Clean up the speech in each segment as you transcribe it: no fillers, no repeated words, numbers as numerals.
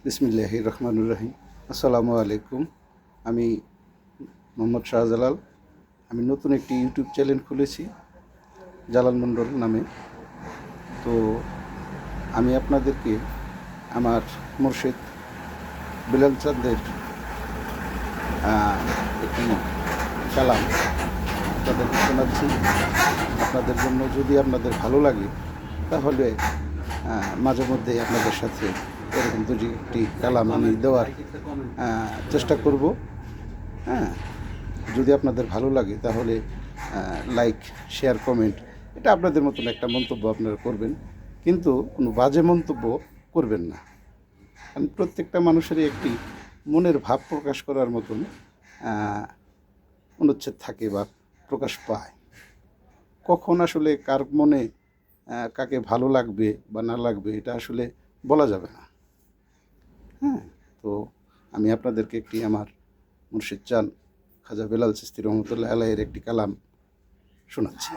বিসমিল্লাহির রহমানির রহিম। আসসালামু আলাইকুম। আমি মোহাম্মদ শাহজালাল। আমি নতুন একটি ইউটিউব চ্যানেল খুলেছি জালাল মণ্ডল নামে। তো আমি আপনাদেরকে আমার মুর্শিদ বিলাল চাঁদের একটি কালাম আপনাদেরকে শোনাচ্ছি। আপনাদের জন্য যদি আপনাদের ভালো লাগে তাহলে মাঝে মধ্যে আপনাদের সাথে এরকম দুটি একটি কালাম আমি দেওয়ার চেষ্টা করব। হ্যাঁ, যদি আপনাদের ভালো লাগে তাহলে লাইক, শেয়ার, কমেন্ট, এটা আপনাদের মতন একটা মন্তব্য আপনারা করবেন, কিন্তু কোনো বাজে মন্তব্য করবেন না। কারণ প্রত্যেকটা মানুষেরই একটি মনের ভাব প্রকাশ করার মতন অনুচ্ছেদ থাকে বা প্রকাশ পায়। কখন আসলে কার মনে কাকে ভালো লাগবে বা না লাগবে এটা আসলে বলা যাবে না। হ্যাঁ, তো আমি আপনাদেরকে একটি আমার মুর্শিদ চান খাজা বেলাল চিশতি রহমতুল্লাহ আলাইহির একটি কালাম শোনাচ্ছি।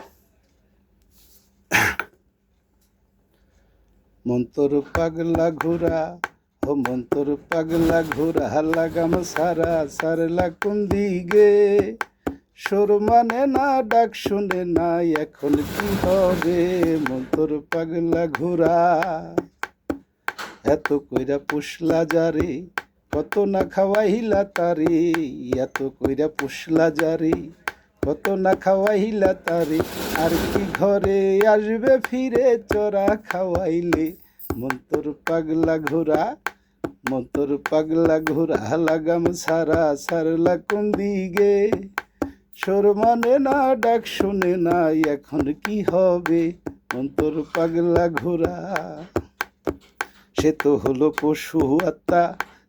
মন্তর পাগলা ঘোরা, ও মন্তর পাগলা ঘোরা, লাগাম সারা সারলা কোন দিকে, সুর মানে না ডাক শুনে না, এখন কি হবে? মন্তর পাগলা ঘোরা, এত কইরা পুষলা যারে, কত না খাওয়াইলা তারে, এত কইরা পুষলা যারে, কত না খাওয়াইলা তারে, আর কি ঘরে আসবে ফিরে চড়া খাওয়াইলে? মন্তর পাগলা ঘোরা, মন্তর পাগলা ঘোরা, লাগাম সারা সারলা কোন দিকে, সুর মানে না ডাক শুনে না, এখন কি হবে? মন্তর পাগলা ঘোরা, সে তো হলো পশু আত্মা,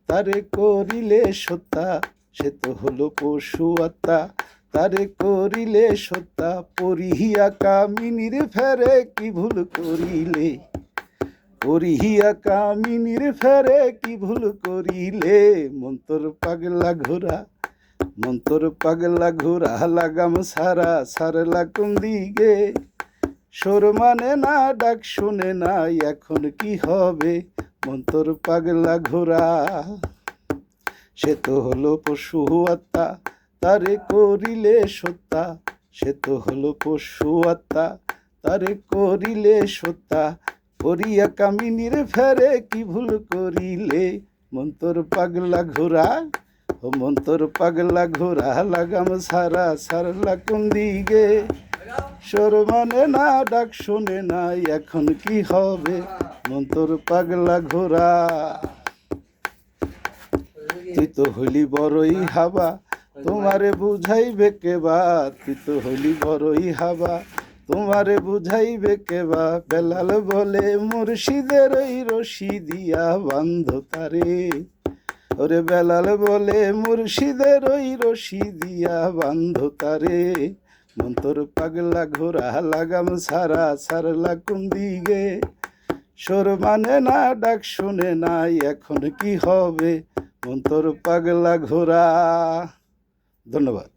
তারে করিলে সত্তা, সে তো হলো পশু আত্মা, তারে করিলে সত্তা, পরিহিয়া কামিনীর ফেরে কি ভুল করিলে, পরিহিয়া কামিনীর ফেরে কি ভুল করিলে? মন্তর পাগলা ঘোরা, মন্তর পাগলা ঘোরা, লাগাম সারা সারলা কোন দিকে, সুর মানে না ডাক শুনে না, এখন কি হবে? মন্তর পাগলা ঘোরা, সে তো হলো পশু আত্মা, তারে করিলে সত্তা, সে তো হলো পশু আত্মা, তারে করিলে সত্তা, করিয়া কামিনীর ফেরে কি ভুল করিলে? মন্তর পাগলা ঘোরা, ও মন্তর পাগলা ঘোরা, লাগাম সারা সারলা কোন দিকে, সুর মানে না ডাক শুনে না, এখন কি হবে? মন্তর পাগলা ঘোরা, তুই তো হইলি বড়ই হাবা, তোমারে বুঝাইবে কেবা, তুই তো হইলি বড়ই হাবা, তোমারে বুঝাইবে কেবা? বেলাল বলে মুর্শিদের ওই রশি দিয়া বান্ধ তারে, ওরে বেলাল বলে মুর্শিদের ওই রশি দিয়া বান্ধ তারে। মন্তর পাগলা ঘোরা, লাগাম সারা সারলা কোন দিকে, সুর মানে না ডাক শুনে না, এখন কি হবে? মন্তর পাগলা ঘোরা। ধন্যবাদ।